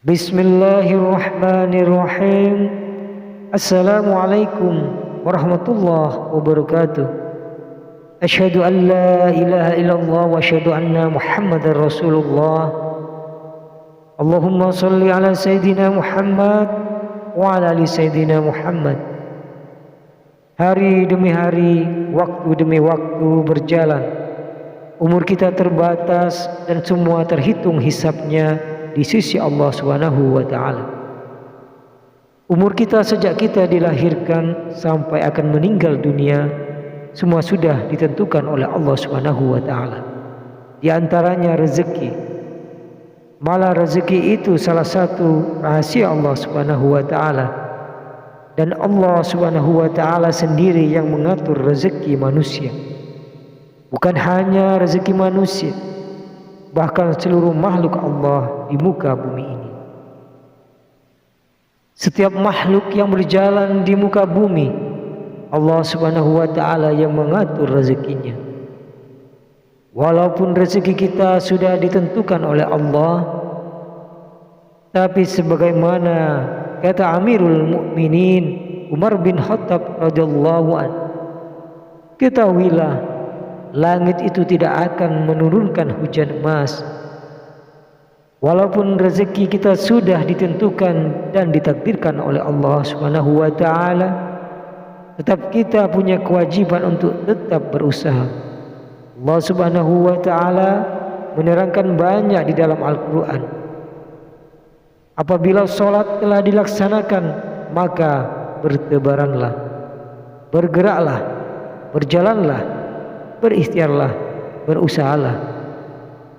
Bismillahirrahmanirrahim. Assalamualaikum warahmatullahi wabarakatuh. Asyhadu an la ilaha illallah wa asyhadu anna Muhammadar Rasulullah. Allahumma shalli ala Sayyidina Muhammad wa ala ali Sayyidina Muhammad. Hari demi hari, waktu demi waktu berjalan. Umur kita terbatas dan semua terhitung hisabnya di sisi Allah Subhanahu wa taala. Umur kita sejak kita dilahirkan sampai akan meninggal dunia semua sudah ditentukan oleh Allah Subhanahu wa taala. Di antaranya rezeki. Malah rezeki itu salah satu rahasia Allah Subhanahu wa taala. Dan Allah Subhanahu wa taala sendiri yang mengatur rezeki manusia. Bukan hanya rezeki manusia, bahkan seluruh makhluk Allah di muka bumi ini. Setiap makhluk yang berjalan di muka bumi, Allah Subhanahu wa taala yang mengatur rezekinya. Walaupun rezeki kita sudah ditentukan oleh Allah, tapi sebagaimana kata Amirul Mukminin Umar bin Khattab radhiyallahu anhu, ketahuilah langit itu tidak akan menurunkan hujan emas. Walaupun rezeki kita sudah ditentukan dan ditakdirkan oleh Allah Subhanahu wa taala, tetap kita punya kewajiban untuk tetap berusaha. Allah Subhanahu wa taala menerangkan banyak di dalam Al-Qur'an. Apabila sholat telah dilaksanakan, maka bertebaranlah, bergeraklah, berjalanlah, berikhtiarlah, berusahalah,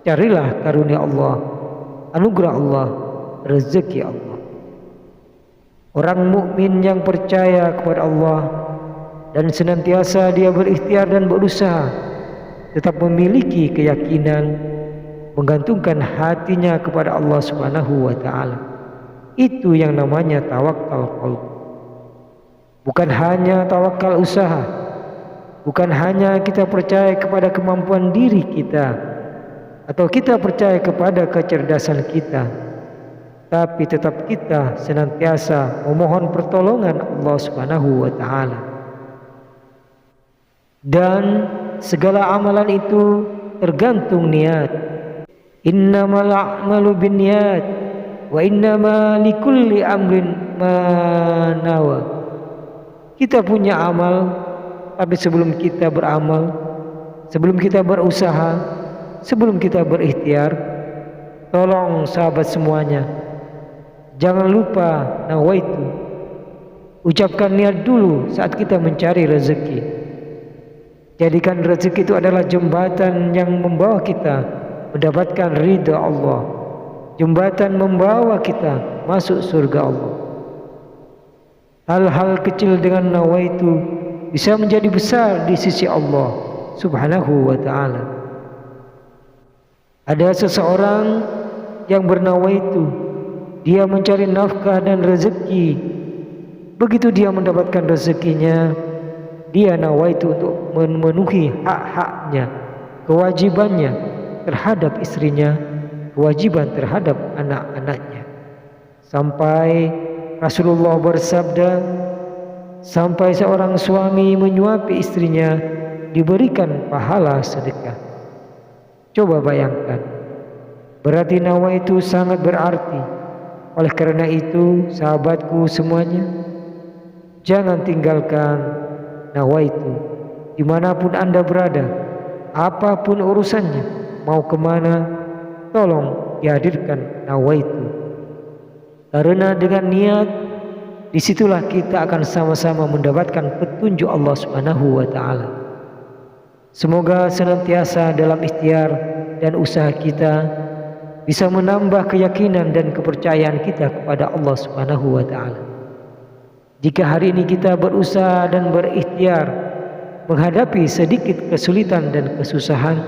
carilah karunia Allah, anugerah Allah, rezeki Allah. Orang mukmin yang percaya kepada Allah dan senantiasa dia berikhtiar dan berusaha, tetap memiliki keyakinan, menggantungkan hatinya kepada Allah Subhanahu wa taala. Itu yang namanya tawakal qalb. Bukan hanya tawakal usaha, bukan hanya kita percaya kepada kemampuan diri kita atau kita percaya kepada kecerdasan kita, tapi tetap kita senantiasa memohon pertolongan Allah Subhanahu wa taala. Dan segala amalan itu tergantung niat. Innamal a'malu binniyat wa innama likulli amrin ma nawa. Kita punya amal, tapi sebelum kita beramal, sebelum kita berusaha, sebelum kita berikhtiar, tolong sahabat semuanya, jangan lupa nawaitu. Ucapkan niat dulu saat kita mencari rezeki. Jadikan rezeki itu adalah jembatan yang membawa kita mendapatkan ridha Allah, jembatan membawa kita masuk surga Allah. Hal-hal kecil dengan nawaitu bisa menjadi besar di sisi Allah Subhanahu wa taala. Ada seseorang yang bernawaitu, dia mencari nafkah dan rezeki. Begitu dia mendapatkan rezekinya, dia nawaitu untuk memenuhi hak-haknya, kewajibannya terhadap istrinya, kewajiban terhadap anak-anaknya. Sampai Rasulullah bersabda, sampai seorang suami menyuapi istrinya diberikan pahala sedekah. Coba bayangkan, berarti nawaitu sangat berarti. Oleh karena itu, sahabatku semuanya, jangan tinggalkan nawaitu dimanapun Anda berada, apapun urusannya, mau kemana, tolong dihadirkan nawaitu. Karena dengan niat, disitulah kita akan sama-sama mendapatkan petunjuk Allah Subhanahu wa taala. Semoga senantiasa dalam ikhtiar dan usaha kita bisa menambah keyakinan dan kepercayaan kita kepada Allah Subhanahu wa taala. Jika hari ini kita berusaha dan berikhtiar menghadapi sedikit kesulitan dan kesusahan,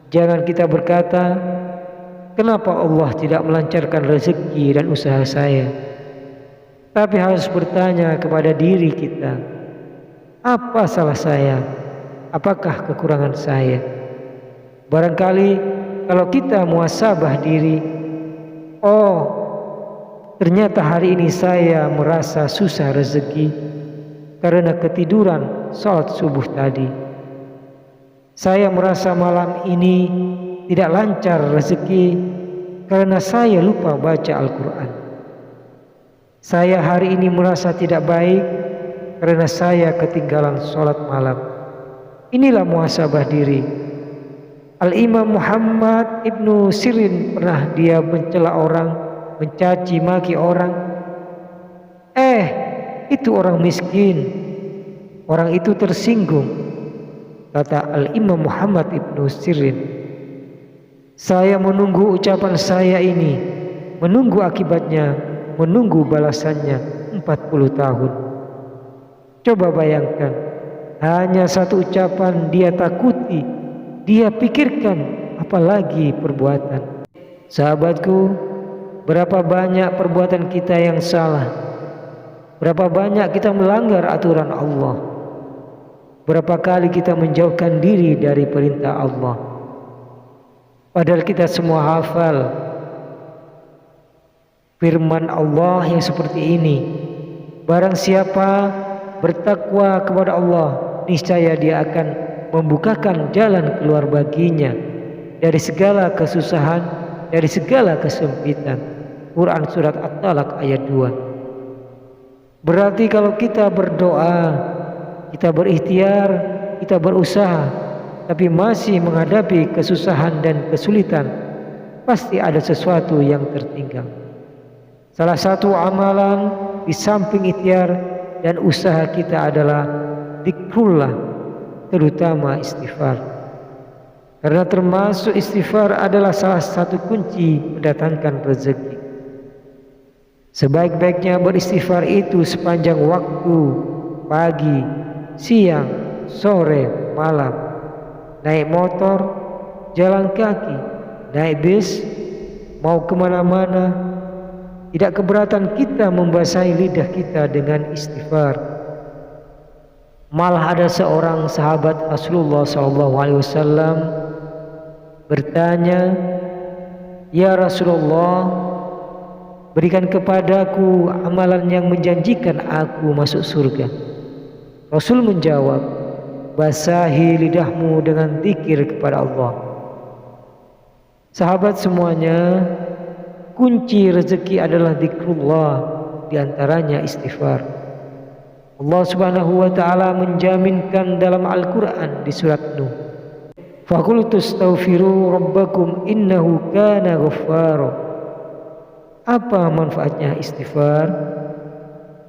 jangan kita berkata, kenapa Allah tidak melancarkan rezeki dan usaha saya? Tapi harus bertanya kepada diri kita, apa salah saya? Apakah kekurangan saya? Barangkali kalau kita muhasabah diri, oh Ternyata hari ini saya merasa susah rezeki karena ketiduran sholat subuh tadi. Saya merasa malam ini tidak lancar rezeki karena saya lupa baca Al-Quran. Saya hari ini merasa tidak baik karena saya ketinggalan sholat malam. Inilah muhasabah diri. Al-Imam Muhammad Ibnu Sirin pernah dia mencela orang, mencaci maki orang. Itu orang miskin. Orang itu tersinggung. Kata Al-Imam Muhammad Ibnu Sirin, saya menunggu ucapan saya ini, menunggu akibatnya, menunggu balasannya 40 tahun. Coba bayangkan, hanya satu ucapan dia takuti, dia pikirkan, apalagi perbuatan. Sahabatku, berapa banyak perbuatan kita yang salah, berapa banyak kita melanggar aturan Allah, berapa kali kita menjauhkan diri dari perintah Allah. Padahal kita semua hafal firman Allah yang seperti ini, barang siapa bertakwa kepada Allah, niscaya dia akan membukakan jalan keluar baginya dari segala kesusahan, dari segala kesempitan. Quran surat At-Talaq ayat 2. Berarti kalau kita berdoa, kita berikhtiar, kita berusaha, tapi masih menghadapi kesusahan dan kesulitan, pasti ada sesuatu yang tertinggal. Salah satu amalan di samping ikhtiar dan usaha kita adalah zikrullah, terutama istighfar. Karena termasuk istighfar adalah salah satu kunci mendatangkan rezeki. Sebaik-baiknya beristighfar itu sepanjang waktu, pagi, siang, sore, malam. Naik motor, jalan kaki, naik bis, mau kemana-mana, tidak keberatan kita membasahi lidah kita dengan istighfar. Malah ada seorang sahabat Rasulullah SAW bertanya, "Ya Rasulullah, berikan kepadaku amalan yang menjanjikan aku masuk surga." Rasul menjawab, "Basahi lidahmu dengan zikir kepada Allah." Sahabat semuanya, kunci rezeki adalah zikrullah, diantaranya istighfar. Allah Subhanahu wa ta'ala menjaminkan dalam Al-Quran di surat Nuh, "Faqultu astaghfiru rabbakum innahu kana ghaffara." Apa manfaatnya istighfar?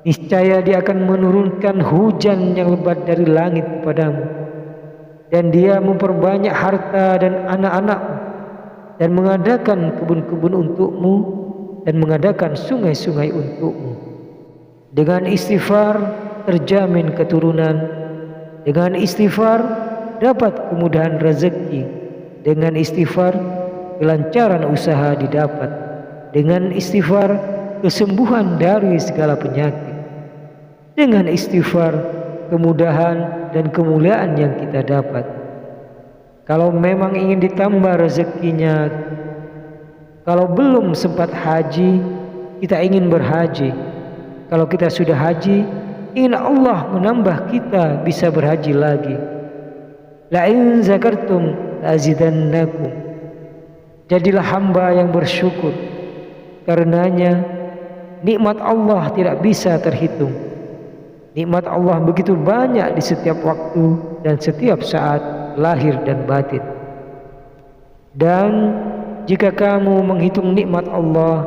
Niscaya dia akan menurunkan hujan yang lebat dari langit kepadamu, dan dia memperbanyak harta dan anak-anakmu, dan mengadakan kebun-kebun untukmu, dan mengadakan sungai-sungai untukmu. Dengan istighfar terjamin keturunan. Dengan istighfar dapat kemudahan rezeki. Dengan istighfar kelancaran usaha didapat. Dengan istighfar kesembuhan dari segala penyakit. Dengan istighfar kemudahan dan kemuliaan yang kita dapat. Kalau memang ingin ditambah rezekinya, kalau belum sempat haji, kita ingin berhaji. Kalau kita sudah haji, ingin Allah menambah kita bisa berhaji lagi. La in zakartum azidannakum. Jadilah hamba yang bersyukur. Karenanya nikmat Allah tidak bisa terhitung. Nikmat Allah begitu banyak di setiap waktu dan setiap saat, lahir dan batin. Dan jika kamu menghitung nikmat Allah,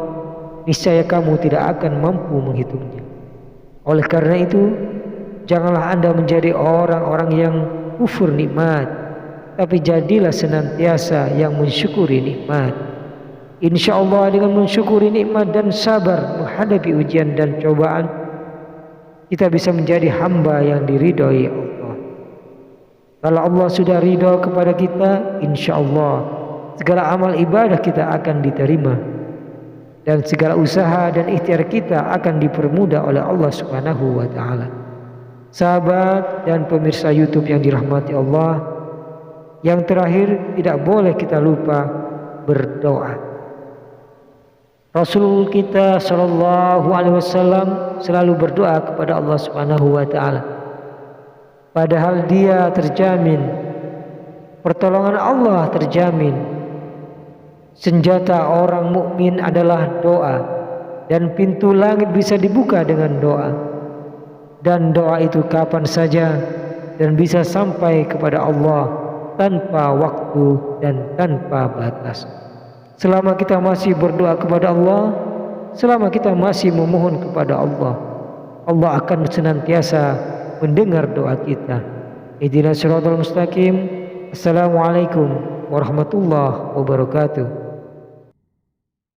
niscaya kamu tidak akan mampu menghitungnya. Oleh karena itu, janganlah Anda menjadi orang-orang yang kufur nikmat, tapi jadilah senantiasa yang mensyukuri nikmat. Insya Allah dengan mensyukuri nikmat dan sabar menghadapi ujian dan cobaan, kita bisa menjadi hamba yang diridhoi Allah. Kalau Allah sudah ridho kepada kita, insya Allah segala amal ibadah kita akan diterima, dan segala usaha dan ikhtiar kita akan dipermudah oleh Allah Subhanahu wa ta'ala. Sahabat dan pemirsa YouTube yang dirahmati Allah, yang terakhir tidak boleh kita lupa berdoa. Rasul kita Shallallahu Alaihi Wasallam selalu berdoa kepada Allah Subhanahu Wa Taala. Padahal dia terjamin, pertolongan Allah terjamin. Senjata orang mukmin adalah doa, dan pintu langit bisa dibuka dengan doa. Dan doa itu kapan saja dan bisa sampai kepada Allah tanpa waktu dan tanpa batas. Selama kita masih berdoa kepada Allah, selama kita masih memohon kepada Allah, Allah akan senantiasa mendengar doa kita. Ihdinas siratal mustaqim. Assalamualaikum warahmatullahi wabarakatuh.